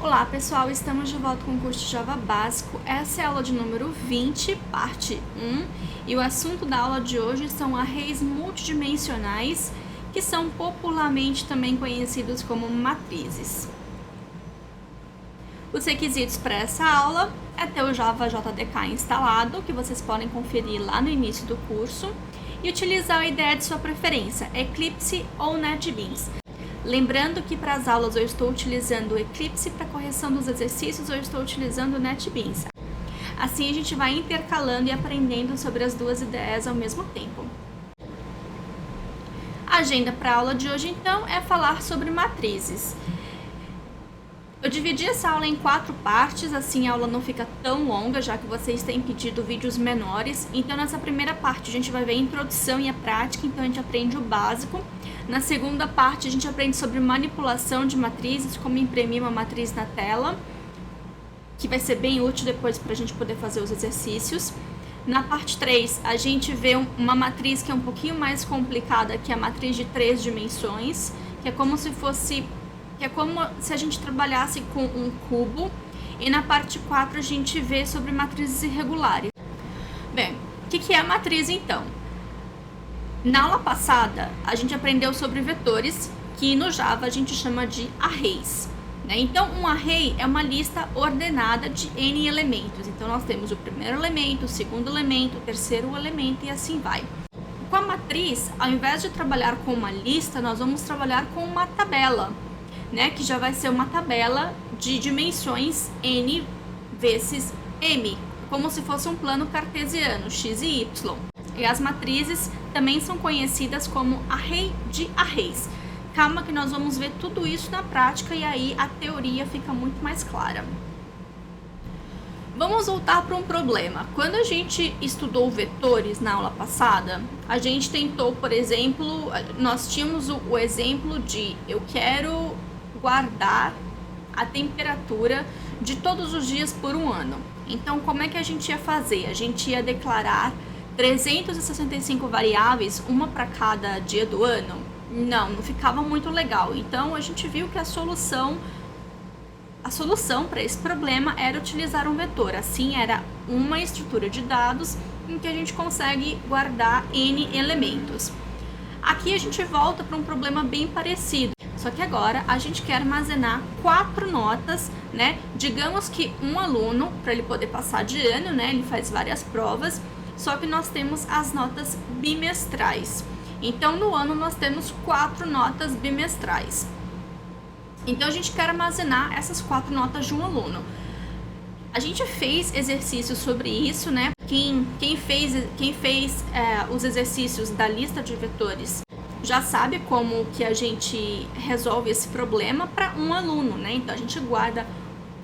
Olá pessoal, estamos de volta com o curso de Java Básico. Essa é a aula de número 20, parte 1, e o assunto da aula de hoje são arrays multidimensionais, que são popularmente também conhecidos como matrizes. Os requisitos para essa aula é ter o Java JDK instalado, que vocês podem conferir lá no início do curso, e utilizar a IDE de sua preferência, Eclipse ou NetBeans. Lembrando que para as aulas eu estou utilizando o Eclipse, para correção dos exercícios eu estou utilizando o NetBeans. Assim a gente vai intercalando e aprendendo sobre as duas ideias ao mesmo tempo. A agenda para a aula de hoje então é falar sobre matrizes. Eu dividi essa aula em 4 partes, assim a aula não fica tão longa, já que vocês têm pedido vídeos menores. Então nessa primeira parte a gente vai ver a introdução e a prática, então a gente aprende o básico. Na segunda parte a gente aprende sobre manipulação de matrizes, como imprimir uma matriz na tela, que vai ser bem útil depois para a gente poder fazer os exercícios. Na parte 3 a gente vê uma matriz que é um pouquinho mais complicada, que é a matriz de 3 dimensões, que é como se a gente trabalhasse com um cubo. E na parte 4 a gente vê sobre matrizes irregulares. Bem, o que é a matriz então? Na aula passada, a gente aprendeu sobre vetores, que no Java a gente chama de arrays, né? Então, um array é uma lista ordenada de N elementos. Então, nós temos o primeiro elemento, o segundo elemento, o terceiro elemento e assim vai. Com a matriz, ao invés de trabalhar com uma lista, nós vamos trabalhar com uma tabela, né? Que já vai ser uma tabela de dimensões N vezes M, como se fosse um plano cartesiano, X e Y. E as matrizes também são conhecidas como array de arrays. Calma que nós vamos ver tudo isso na prática e aí a teoria fica muito mais clara. Vamos voltar para um problema. Quando a gente estudou vetores na aula passada, a gente tentou, por exemplo, nós tínhamos o exemplo de eu quero guardar a temperatura de todos os dias por um ano. Então, como é que a gente ia fazer? A gente ia declarar 365 variáveis, uma para cada dia do ano? Não ficava muito legal. Então, a gente viu que a solução para esse problema era utilizar um vetor. Assim, era uma estrutura de dados em que a gente consegue guardar N elementos. Aqui a gente volta para um problema bem parecido. Só que agora a gente quer armazenar 4 notas, né? Digamos que um aluno, para ele poder passar de ano, né? Ele faz várias provas. Só que nós temos as notas bimestrais. Então, no ano, nós temos 4 notas bimestrais. Então, a gente quer armazenar essas 4 notas de um aluno. A gente fez exercícios sobre isso, né? Quem fez os exercícios da lista de vetores já sabe como que a gente resolve esse problema para um aluno, né? Então, a gente guarda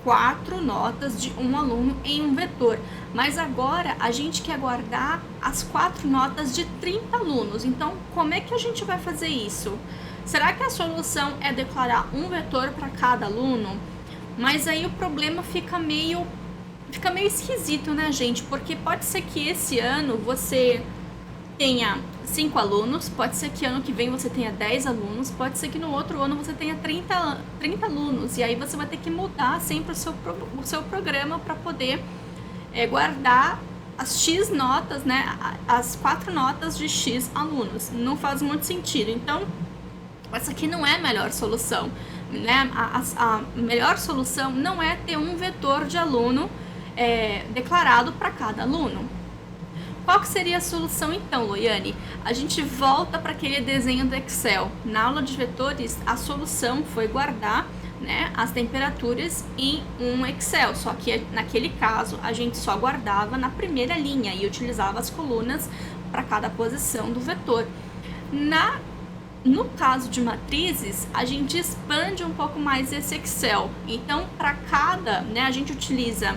4 notas de um aluno em um vetor, mas agora a gente quer guardar as 4 notas de 30 alunos. Então, como é que a gente vai fazer isso? Será que a solução é declarar um vetor para cada aluno? Mas aí o problema fica meio esquisito, né, gente? Porque pode ser que esse ano você tenha 5 alunos, pode ser que ano que vem você tenha 10 alunos, pode ser que no outro ano você tenha 30 alunos, e aí você vai ter que mudar sempre o seu programa para poder guardar as X notas, né, as 4 notas de X alunos. Não faz muito sentido. Então, essa aqui não é a melhor solução, né? A melhor solução não é ter um vetor de aluno declarado para cada aluno. Qual que seria a solução então, Loiane? A gente volta para aquele desenho do Excel. Na aula de vetores, a solução foi guardar, né, as temperaturas em um Excel. Só que naquele caso, a gente só guardava na primeira linha e utilizava as colunas para cada posição do vetor. No caso de matrizes, a gente expande um pouco mais esse Excel. Então, para cada, né, a gente utiliza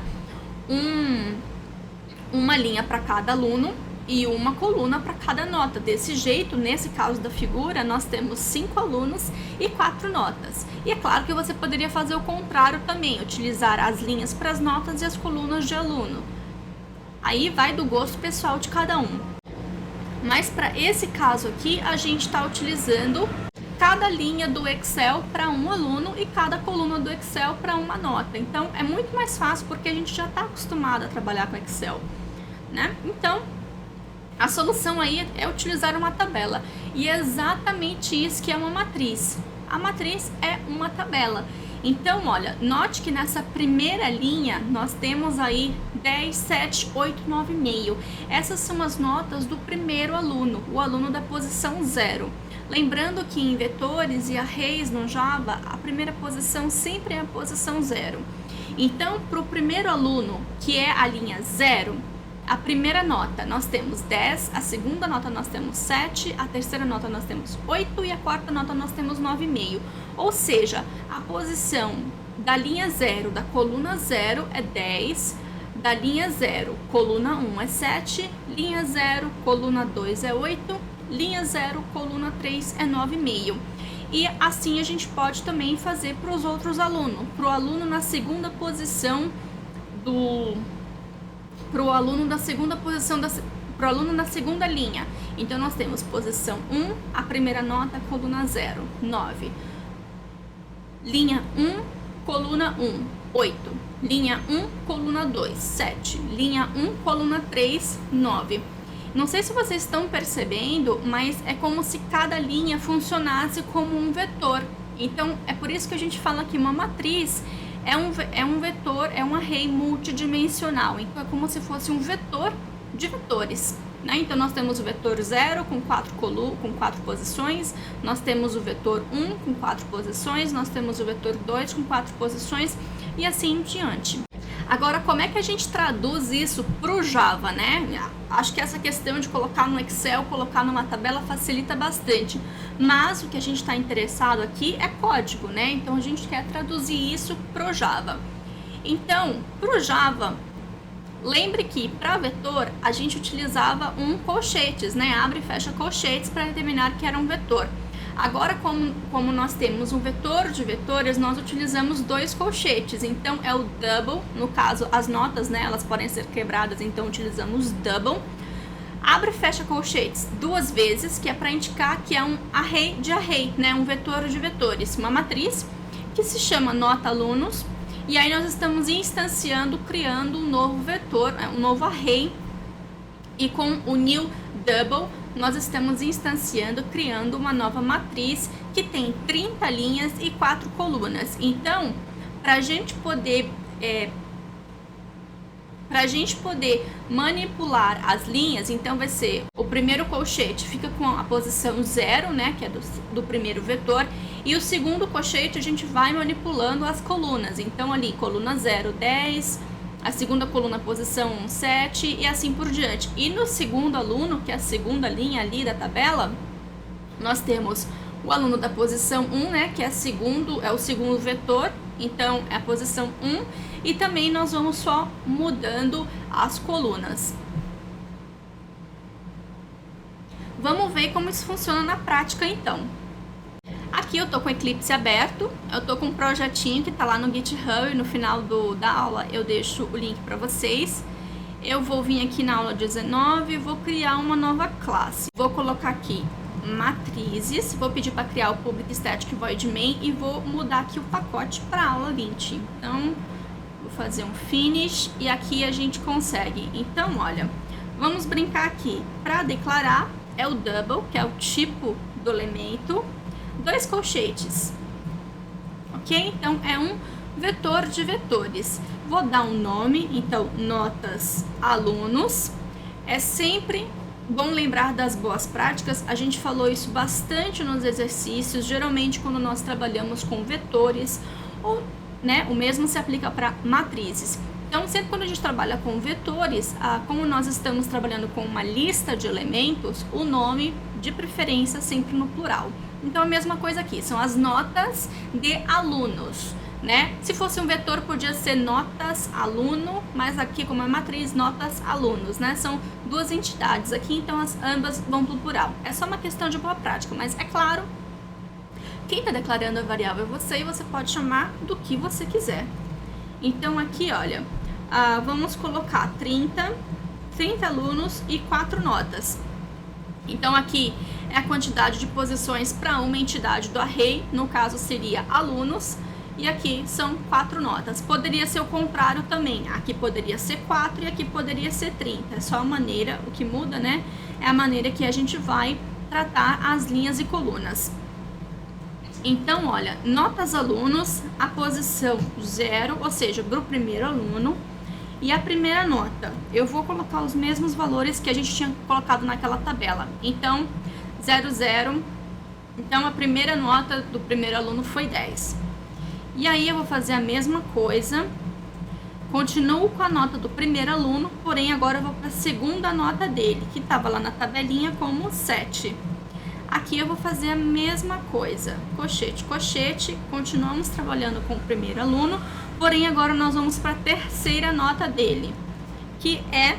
uma linha para cada aluno e uma coluna para cada nota. Desse jeito, nesse caso da figura, nós temos 5 alunos e 4 notas. E é claro que você poderia fazer o contrário também, utilizar as linhas para as notas e as colunas de aluno. Aí vai do gosto pessoal de cada um. Mas para esse caso aqui, a gente está utilizando cada linha do Excel para um aluno e cada coluna do Excel para uma nota. Então, é muito mais fácil porque a gente já está acostumado a trabalhar com Excel, né? Então, a solução aí é utilizar uma tabela. E é exatamente isso que é uma matriz. A matriz é uma tabela. Então, olha, note que nessa primeira linha nós temos aí 10, 7, 8, 9,5. Essas são as notas do primeiro aluno, o aluno da posição 0. Lembrando que em vetores e arrays no Java, a primeira posição sempre é a posição 0. Então, para o primeiro aluno, que é a linha 0, a primeira nota nós temos 10, a segunda nota nós temos 7, a terceira nota nós temos 8 e a quarta nota nós temos 9,5. Ou seja, a posição da linha 0, da coluna 0 é 10, da linha 0, coluna 1 é 7, linha 0, coluna 2 é 8, linha 0, coluna 3 é 9,5. E assim a gente pode também fazer para os outros alunos. Para o aluno na segunda posição para o aluno da segunda posição para o aluno na segunda linha. Então nós temos posição 1, a primeira nota, coluna 0, 9. Linha 1, coluna 1, 8. Linha 1, coluna 2, 7. Linha 1, coluna 3, 9. Não sei se vocês estão percebendo, mas é como se cada linha funcionasse como um vetor. Então, é por isso que a gente fala que uma matriz é um vetor, é um array multidimensional. Então, é como se fosse um vetor de vetores, né? Então, nós temos o vetor 0 com 4 posições, nós temos o vetor 1 com 4 posições, nós temos o vetor 2 com 4 posições e assim em diante. Agora, como é que a gente traduz isso para o Java, né? Acho que essa questão de colocar no Excel, colocar numa tabela facilita bastante. Mas o que a gente está interessado aqui é código, né? Então, a gente quer traduzir isso para o Java. Então, para o Java, lembre que para vetor a gente utilizava colchetes, né? Abre e fecha colchetes para determinar que era um vetor. Agora, como nós temos um vetor de vetores, nós utilizamos 2 colchetes. Então, é o double, no caso, as notas, né, elas podem ser quebradas, então utilizamos double. Abre e fecha colchetes 2 vezes, que é para indicar que é um array de array, né, um vetor de vetores, uma matriz que se chama nota alunos. E aí nós estamos instanciando, criando um novo vetor, um novo array. E com o new double, nós estamos instanciando, criando uma nova matriz que tem 30 linhas e 4 colunas. Então, para a gente poder manipular as linhas, então vai ser o primeiro colchete fica com a posição 0, né, que é do primeiro vetor, e o segundo colchete a gente vai manipulando as colunas. Então, ali, coluna 0, 10, a segunda coluna, posição 1, 7 e assim por diante. E no segundo aluno, que é a segunda linha ali da tabela, nós temos o aluno da posição 1, né, que é o segundo vetor, então é a posição 1, e também nós vamos só mudando as colunas. Vamos ver como isso funciona na prática então. Aqui eu tô com o Eclipse aberto, eu tô com um projetinho que tá lá no GitHub, no final da aula eu deixo o link para vocês. Eu vou vir aqui na aula 19 e vou criar uma nova classe. Vou colocar aqui matrizes, vou pedir para criar o Public Static Void Main e vou mudar aqui o pacote para aula 20. Então, vou fazer um finish e aqui a gente consegue. Então, olha, vamos brincar aqui. Para declarar é o double, que é o tipo do elemento, 2 colchetes, ok? Então, é um vetor de vetores. Vou dar um nome, então, notas alunos. É sempre bom lembrar das boas práticas, a gente falou isso bastante nos exercícios, geralmente quando nós trabalhamos com vetores, ou, né, o mesmo se aplica para matrizes. Então, sempre quando a gente trabalha com vetores, como nós estamos trabalhando com uma lista de elementos, o nome, de preferência, sempre no plural. Então, a mesma coisa aqui, são as notas de alunos, né? Se fosse um vetor, podia ser notas aluno, mas aqui, como é matriz, notas alunos, né? São 2 entidades aqui, então ambas vão para o plural. É só uma questão de boa prática, mas é claro, quem está declarando a variável é você e você pode chamar do que você quiser. Então, aqui, olha, vamos colocar 30 alunos e 4 notas. Então, aqui é a quantidade de posições para uma entidade do array, no caso seria alunos, e aqui são 4 notas. Poderia ser o contrário também, aqui poderia ser 4 e aqui poderia ser 30, é só a maneira, o que muda, né, é a maneira que a gente vai tratar as linhas e colunas. Então, olha, notas alunos, a posição 0, ou seja, para o primeiro aluno, e a primeira nota, eu vou colocar os mesmos valores que a gente tinha colocado naquela tabela. Então, 0, 0, então a primeira nota do primeiro aluno foi 10. E aí eu vou fazer a mesma coisa, continuo com a nota do primeiro aluno, porém agora eu vou para a segunda nota dele, que estava lá na tabelinha como 7. Aqui eu vou fazer a mesma coisa, cochete, cochete, continuamos trabalhando com o primeiro aluno, porém agora nós vamos para a terceira nota dele, que é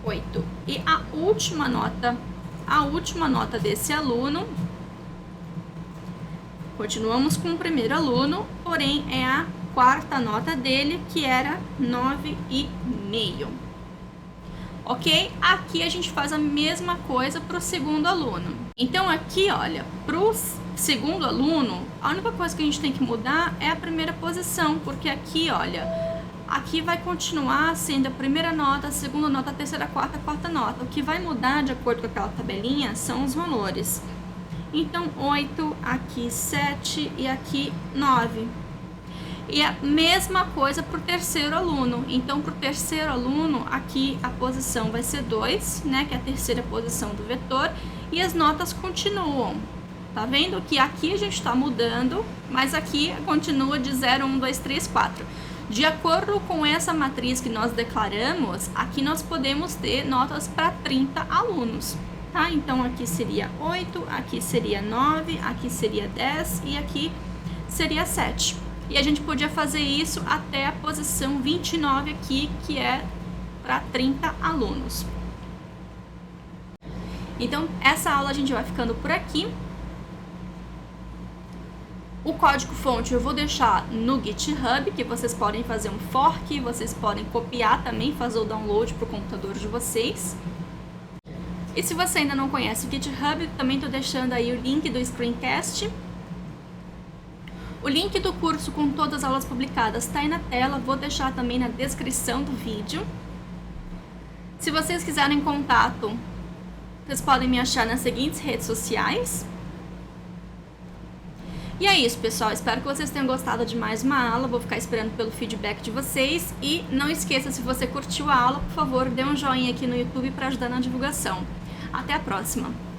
8. E a última nota desse aluno, continuamos com o primeiro aluno, porém é a quarta nota dele, que era 9,5. Ok? Aqui a gente faz a mesma coisa para o segundo aluno. Então aqui, olha, para o segundo aluno, a única coisa que a gente tem que mudar é a primeira posição, porque aqui, olha, aqui vai continuar sendo a primeira nota, a segunda nota, a terceira, a quarta nota. O que vai mudar de acordo com aquela tabelinha são os valores. Então, 8, aqui 7 e aqui 9. E a mesma coisa para o terceiro aluno. Então, para o terceiro aluno, aqui a posição vai ser 2, né? Que é a terceira posição do vetor. E as notas continuam. Tá vendo que aqui a gente está mudando, mas aqui continua de 0, 1, 2, 3, 4. De acordo com essa matriz que nós declaramos, aqui nós podemos ter notas para 30 alunos. Tá? Então, aqui seria 8, aqui seria 9, aqui seria 10 e aqui seria 7. E a gente podia fazer isso até a posição 29 aqui, que é para 30 alunos. Então, essa aula a gente vai ficando por aqui. O código-fonte eu vou deixar no GitHub, que vocês podem fazer um fork, vocês podem copiar também, fazer o download para o computador de vocês. E se você ainda não conhece o GitHub, também estou deixando aí o link do screencast. O link do curso com todas as aulas publicadas está aí na tela, vou deixar também na descrição do vídeo. Se vocês quiserem contato, vocês podem me achar nas seguintes redes sociais. E é isso, pessoal. Espero que vocês tenham gostado de mais uma aula. Vou ficar esperando pelo feedback de vocês. E não esqueça, se você curtiu a aula, por favor, dê um joinha aqui no YouTube para ajudar na divulgação. Até a próxima!